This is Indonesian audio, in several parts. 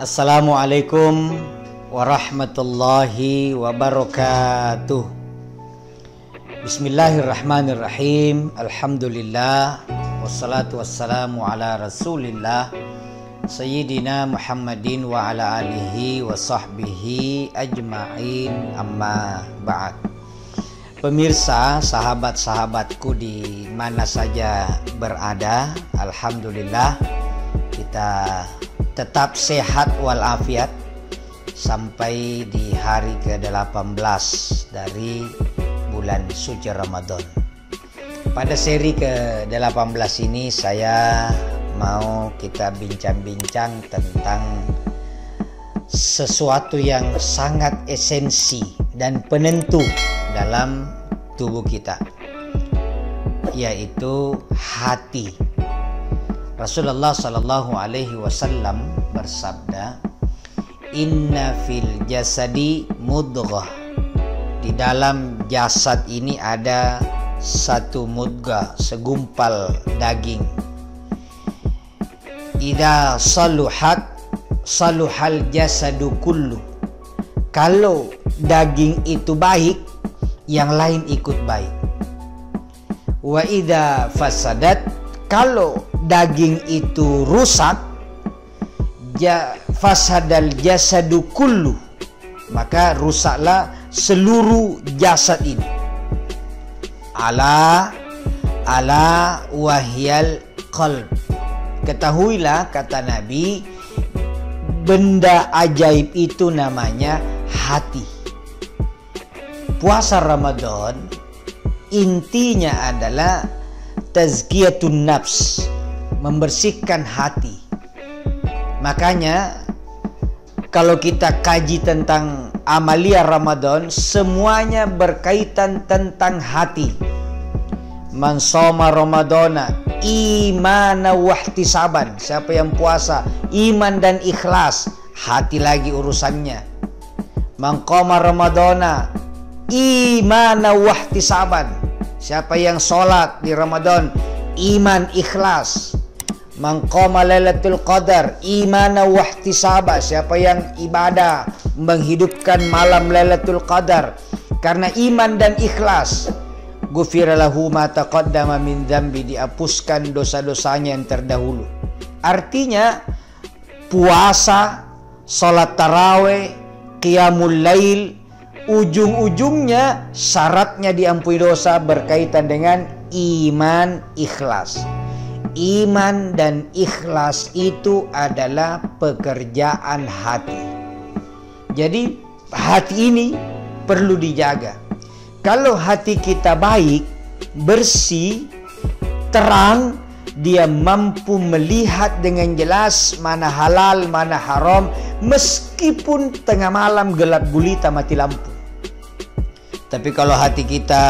Assalamualaikum warahmatullahi wabarakatuh. Bismillahirrahmanirrahim. Alhamdulillah wassalatu wassalamu ala Rasulillah Sayyidina Muhammadin wa ala alihi wa sahbihi ajma'in, amma ba'd. Pemirsa, sahabat-sahabatku di mana saja berada, alhamdulillah kita tetap sehat walafiat sampai di hari ke-18 dari bulan suci Ramadan. Pada seri ke-18 ini saya mau kita bincang-bincang tentang sesuatu yang sangat esensi dan penentu dalam tubuh kita, yaitu hati. Rasulullah Sallallahu Alaihi Wasallam bersabda, Inna fil jasadi mudghah. Di dalam jasad ini ada satu mudghah, segumpal daging. Idza saluhat saluhal jasadu kullu. Kalau daging itu baik, yang lain ikut baik. Wa idza fasadat, kalau daging itu rusak, fasadal jasadu kullu, maka rusaklah seluruh jasad ini. Ala wahyal qalb. Ketahuilah, kata Nabi, benda ajaib itu namanya hati. Puasa Ramadan intinya adalah tazkiyatun nafs, membersihkan hati. Makanya kalau kita kaji tentang amalia Ramadan, semuanya berkaitan tentang hati. Man shoma Ramadana imana wahtisaban. Siapa yang puasa iman dan ikhlas, hati lagi urusannya. Man qama Ramadana imana wahtisaban. Siapa yang sholat di Ramadan iman ikhlas. Man qama lailatul qadar imana wahtisaba. Siapa yang ibadah menghidupkan malam lailatul qadar karena iman dan ikhlas, ghufira lahu ma taqaddama min dzambi, dihapuskan dosa-dosanya yang terdahulu. Artinya puasa, sholat tarawih, qiyamul lail, ujung-ujungnya syaratnya diampuni dosa berkaitan dengan iman ikhlas. Iman dan ikhlas itu adalah pekerjaan hati. Jadi hati ini perlu dijaga. Kalau hati kita baik, bersih, terang, dia mampu melihat dengan jelas mana halal, mana haram, meskipun tengah malam gelap gulita mati lampu. Tapi kalau hati kita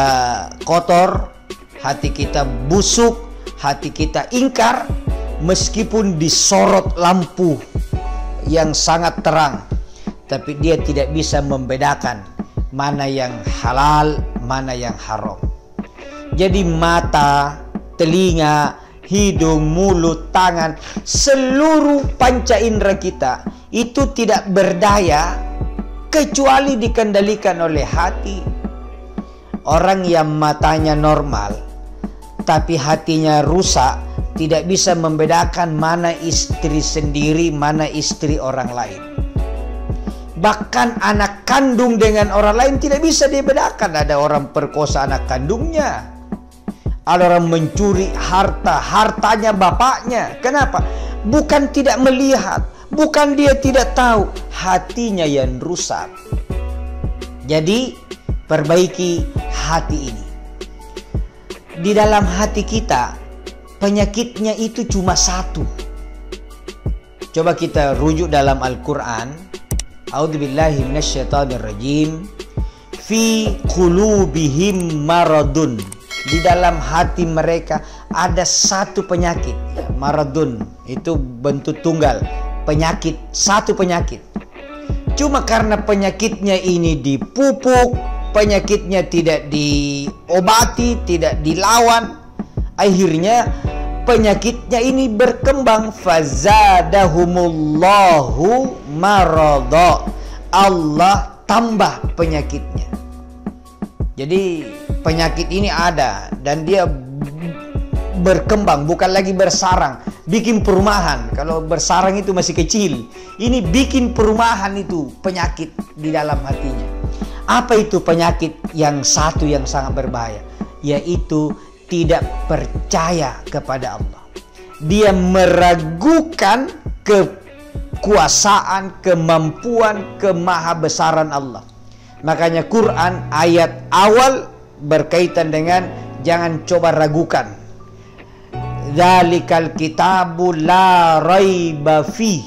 kotor, hati kita busuk, hati kita ingkar, meskipun disorot lampu yang sangat terang, tapi dia tidak bisa membedakan mana yang halal, mana yang haram. Jadi mata, telinga, hidung, mulut, tangan, seluruh panca indera kita itu tidak berdaya kecuali dikendalikan oleh hati. Orang yang matanya normal tapi hatinya rusak tidak bisa membedakan mana istri sendiri, mana istri orang lain. Bahkan anak kandung dengan orang lain tidak bisa dibedakan. Ada orang perkosa anak kandungnya, ada orang mencuri hartanya bapaknya. Kenapa? Bukan tidak melihat, bukan dia tidak tahu, hatinya yang rusak. Jadi perbaiki hati ini. Di dalam hati kita, penyakitnya itu cuma satu. Coba kita rujuk dalam Al-Quran. A'udzubillahi minasyaitonirrajim. Fi qulubihim maradun. Di dalam hati mereka ada satu penyakit. Maradun itu bentuk tunggal. Penyakit, satu penyakit. Cuma karena penyakitnya ini dipupuk, penyakitnya tidak diobati, tidak dilawan, akhirnya penyakitnya ini berkembang. Fazadahumullahu maradha. Allah tambah penyakitnya. Jadi penyakit ini ada dan dia berkembang, bukan lagi bersarang, bikin perumahan. Kalau bersarang itu masih kecil, ini bikin perumahan, itu penyakit di dalam hatinya. Apa itu penyakit yang satu yang sangat berbahaya? Yaitu tidak percaya kepada Allah. Dia meragukan kekuasaan, kemampuan, kemahabesaran Allah. Makanya Quran ayat awal berkaitan dengan jangan coba ragukan. Dzalikal kitabu la raiba fi.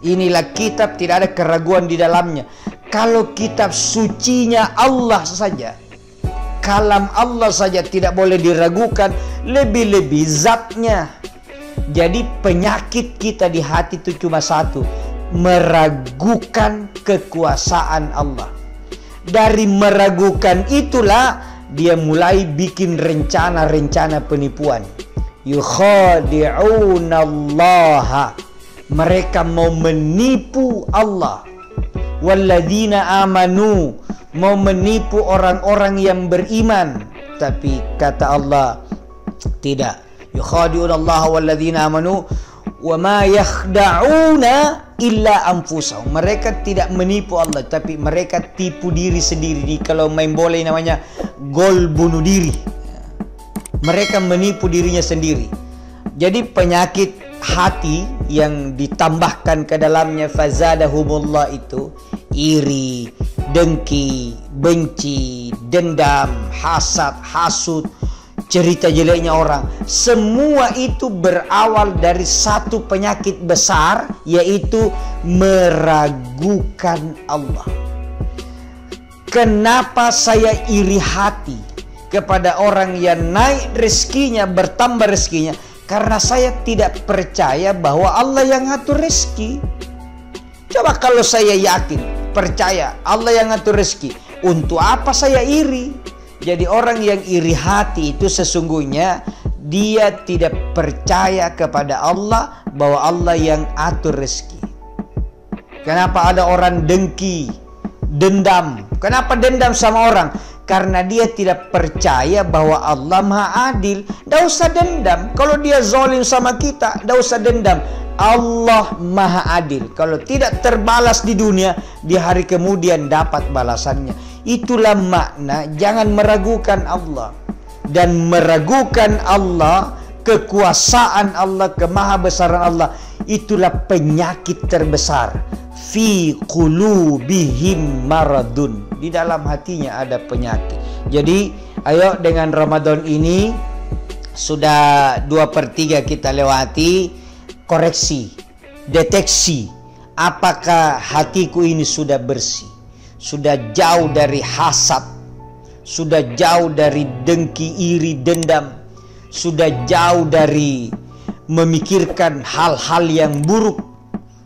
Inilah kitab tidak ada keraguan di dalamnya. Kalau kitab sucinya Allah saja, kalam Allah saja tidak boleh diragukan, lebih-lebih zatnya. Jadi penyakit kita di hati itu cuma satu, meragukan kekuasaan Allah. Dari meragukan itulah dia mulai bikin rencana-rencana penipuan. Yukhadi'unallaha, mereka mau menipu Allah. Walladzina amanu, mau menipu orang-orang yang beriman. Tapi kata Allah tidak. Yukhadi'unallaha walladzina amanu wa ma yakhda'una illa anfusahum. Mereka tidak menipu Allah, tapi mereka tipu diri sendiri. Kalau main bola namanya gol bunuh diri. Mereka menipu dirinya sendiri. Jadi penyakit hati yang ditambahkan ke dalamnya fazadahumullah itu iri, dengki, benci, dendam, hasad, hasud, cerita jeleknya orang. Semua itu berawal dari satu penyakit besar, yaitu meragukan Allah. Kenapa saya iri hati kepada orang yang naik rezekinya, bertambah rezekinya? Karena saya tidak percaya bahwa Allah yang ngatur rezeki. Coba kalau saya yakin, percaya Allah yang ngatur rezeki, untuk apa saya iri? Jadi orang yang iri hati itu sesungguhnya dia tidak percaya kepada Allah, bahwa Allah yang atur rezeki. Kenapa ada orang dengki, dendam? Kenapa dendam sama orang? Karena dia tidak percaya bahwa Allah Maha Adil. Tidak usah dendam. Kalau dia zalim sama kita, tidak usah dendam. Allah Maha Adil. Kalau tidak terbalas di dunia, di hari kemudian dapat balasannya. Itulah makna jangan meragukan Allah. Dan meragukan Allah, kekuasaan Allah, kemahabesaran Allah, itulah penyakit terbesar. Fi qulubihim maradun. Di dalam hatinya ada penyakit. Jadi ayo dengan Ramadan ini sudah 2/3 kita lewati, koreksi, deteksi apakah hatiku ini sudah bersih, sudah jauh dari hasad, sudah jauh dari dengki, iri, dendam, sudah jauh dari memikirkan hal-hal yang buruk,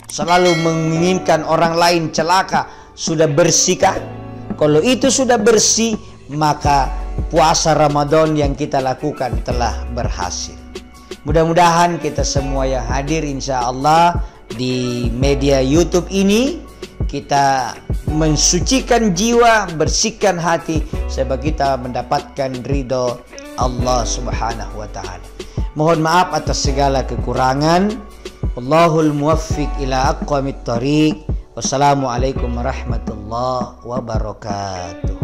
selalu menginginkan orang lain celaka. Sudah bersihkah? Kalau itu sudah bersih, maka puasa Ramadan yang kita lakukan telah berhasil. Mudah-mudahan kita semua yang hadir insya Allah di media YouTube ini, kita mensucikan jiwa, bersihkan hati, sebab kita mendapatkan ridho Allah Subhanahu wa Ta'ala. Mohon maaf atas segala kekurangan. Wallahul muwaffiq ila aqwamit thariq. Wassalamualaikum warahmatullahi wabarakatuh.